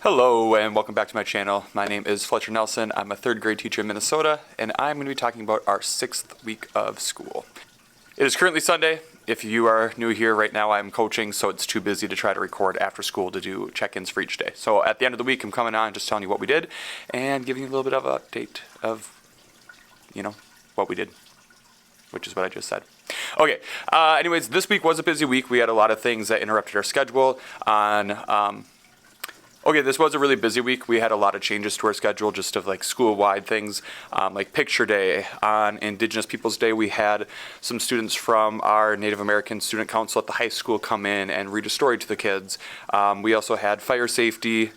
Hello and welcome back to my channel. My name is Fletcher Nelson. I'm a third grade teacher in Minnesota and I'm going to be talking about our 6th week of school. It is currently Sunday. If you are new here right now, I'm coaching, so it's too busy to try to record after school to do check-ins for each day. So at the end of the week, I'm coming on just telling you what we did and giving you a little bit of an update of, what we did, which is what I just said. Okay, anyways, this week was a busy week. We had a lot of things that interrupted our schedule this was a really busy week. We had a lot of changes to our schedule, just of like school-wide things, like Picture Day. On Indigenous Peoples Day, we had some students from our Native American Student Council at the high school come in and read a story to the kids. We also had fire safety,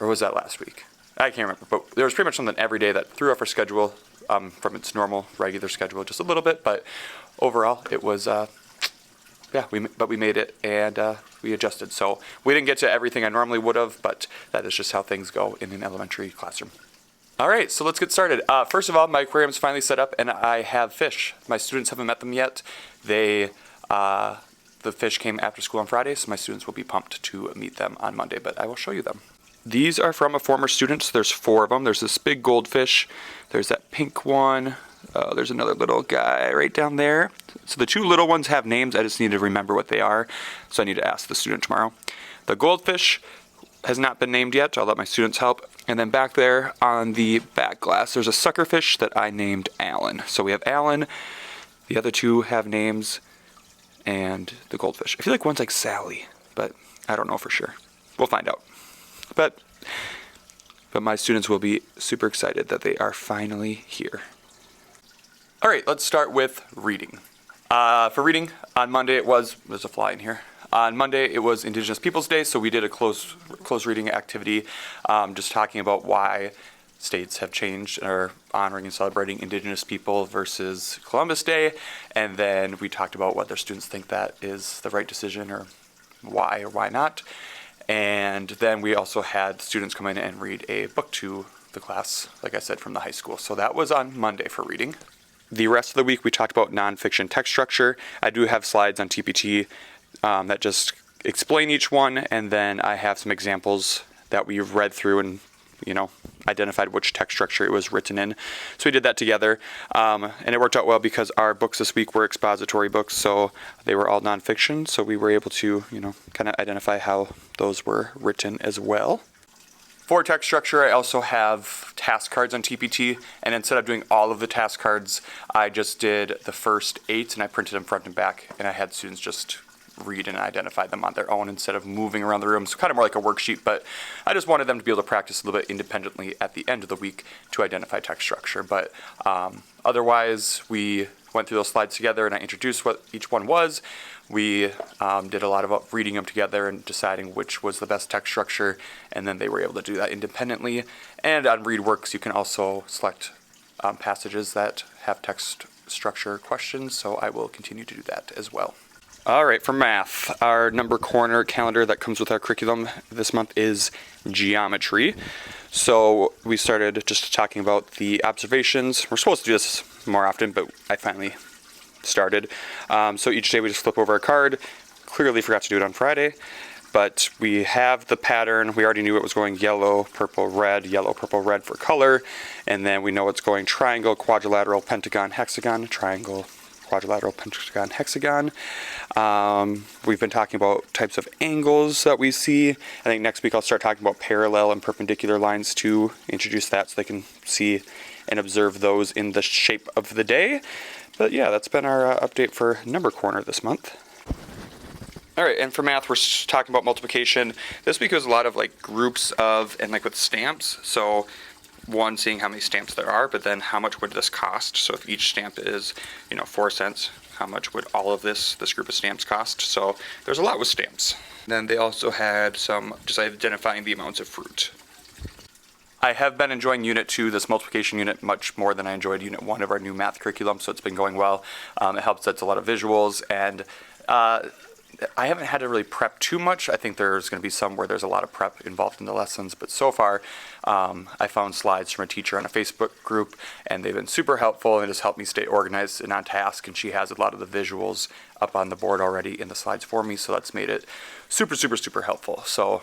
or was that last week? I can't remember, but there was pretty much something every day that threw off our schedule from its normal, regular schedule just a little bit, but overall, it was... we made it and we adjusted. So we didn't get to everything I normally would have, but that is just how things go in an elementary classroom. All right, so let's get started. First of all, my aquarium's finally set up and I have fish. My students haven't met them yet. The fish came after school on Friday, so my students will be pumped to meet them on Monday, but I will show you them. These are from a former student, so there's 4 of them. There's this big goldfish, there's that pink one, there's another little guy right down there. So the 2 little ones have names, I just need to remember what they are, so I need to ask the student tomorrow. The goldfish has not been named yet, I'll let my students help. And then back there on the back glass, there's a suckerfish that I named Alan. So we have Alan, the other 2 have names, and the goldfish. I feel like one's like Sally, but I don't know for sure. We'll find out. But my students will be super excited that they are finally here. All right, let's start with reading. For reading, on Monday there's a fly in here. On Monday, it was Indigenous Peoples Day, so we did a close reading activity, just talking about why states have changed and are honoring and celebrating Indigenous people versus Columbus Day. And then we talked about whether students think that is the right decision or why not. And then we also had students come in and read a book to the class, like I said, from the high school. So that was on Monday for reading. The rest of the week, we talked about nonfiction text structure. I do have slides on TPT that just explain each one, and then I have some examples that we've read through and, identified which text structure it was written in. So we did that together, and it worked out well because our books this week were expository books, so they were all nonfiction, so we were able to, kind of identify how those were written as well. For text structure, I also have task cards on TPT, and instead of doing all of the task cards, I just did the first 8, and I printed them front and back, and I had students just read and identify them on their own instead of moving around the room. So kind of more like a worksheet, but I just wanted them to be able to practice a little bit independently at the end of the week to identify text structure. But otherwise, we went through those slides together, and I introduced what each one was. We did a lot of reading them together and deciding which was the best text structure, and then they were able to do that independently. And on ReadWorks, you can also select passages that have text structure questions, so I will continue to do that as well. All right, for math, our number corner calendar that comes with our curriculum this month is geometry. So we started just talking about the observations. We're supposed to do this more often, but I finally started. So each day we just flip over a card. Clearly forgot to do it on Friday, but we have the pattern. We already knew it was going yellow, purple, red for color. And then we know it's going triangle, quadrilateral, pentagon, hexagon, triangle, quadrilateral, pentagon, hexagon. We've been talking about types of angles that we see. I think next week I'll start talking about parallel and perpendicular lines to introduce that so they can see and observe those in the shape of the day. But yeah, that's been our update for number corner this month. All right, and for math, we're talking about multiplication. This week was a lot of like groups of, and like with stamps. So one, seeing how many stamps there are, but then how much would this cost? So if each stamp is, 4 cents, how much would all of this group of stamps cost? So there's a lot with stamps. Then they also had some just identifying the amounts of fruit. I have been enjoying Unit 2, this multiplication unit, much more than I enjoyed Unit 1 of our new math curriculum, so it's been going well. It helps that it's a lot of visuals, and I haven't had to really prep too much. I think there's going to be some where there's a lot of prep involved in the lessons, but so far I found slides from a teacher on a Facebook group, and they've been super helpful and it has helped me stay organized and on task, and she has a lot of the visuals up on the board already in the slides for me, so that's made it super, super, super helpful. So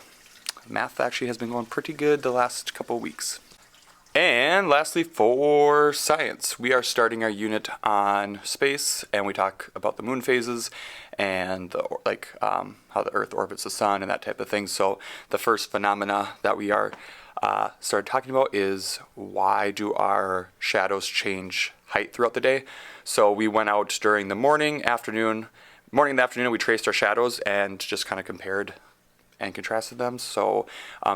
math actually has been going pretty good the last couple of weeks. And lastly, for science, we are starting our unit on space, and we talk about the moon phases and how the Earth orbits the sun and that type of thing. So the first phenomena that we are started talking about is, why do our shadows change height throughout the day? So we went out during the morning and afternoon, we traced our shadows and just kind of compared and contrasted them. So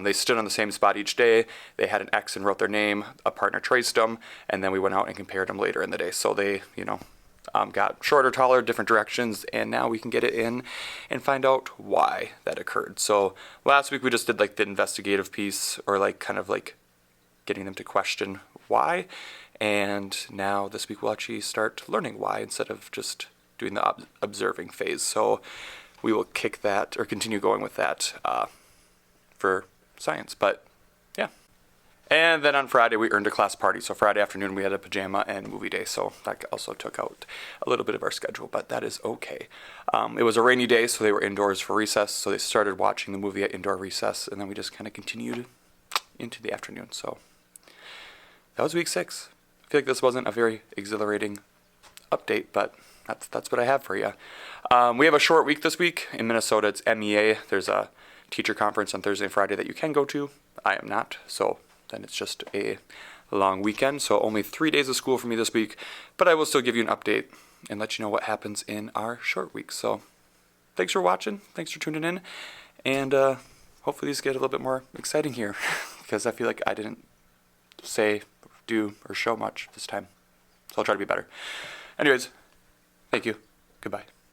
they stood on the same spot each day. They had an X and wrote their name. A partner traced them, and then we went out and compared them later in the day. So they, got shorter, taller, different directions, and now we can get it in and find out why that occurred. So last week we just did like the investigative piece, or like kind of like getting them to question why, and now this week we'll actually start learning why instead of just doing the observing phase. So we will kick that or continue going with that for science. But yeah. And then on Friday, we earned a class party. So Friday afternoon, we had a pajama and movie day. So that also took out a little bit of our schedule, but that is okay. It was a rainy day, so they were indoors for recess. So they started watching the movie at indoor recess, and then we just kind of continued into the afternoon. So that was week 6. I feel like this wasn't a very exhilarating update, but that's what I have for you. We have a short week this week. In Minnesota, it's MEA. There's a teacher conference on Thursday and Friday that you can go to. I am not, so then it's just a long weekend. So only 3 days of school for me this week, but I will still give you an update and let you know what happens in our short week. So thanks for watching. Thanks for tuning in. And hopefully these get a little bit more exciting here because I feel like I didn't say, do, or show much this time. So I'll try to be better. Anyways, thank you. Goodbye.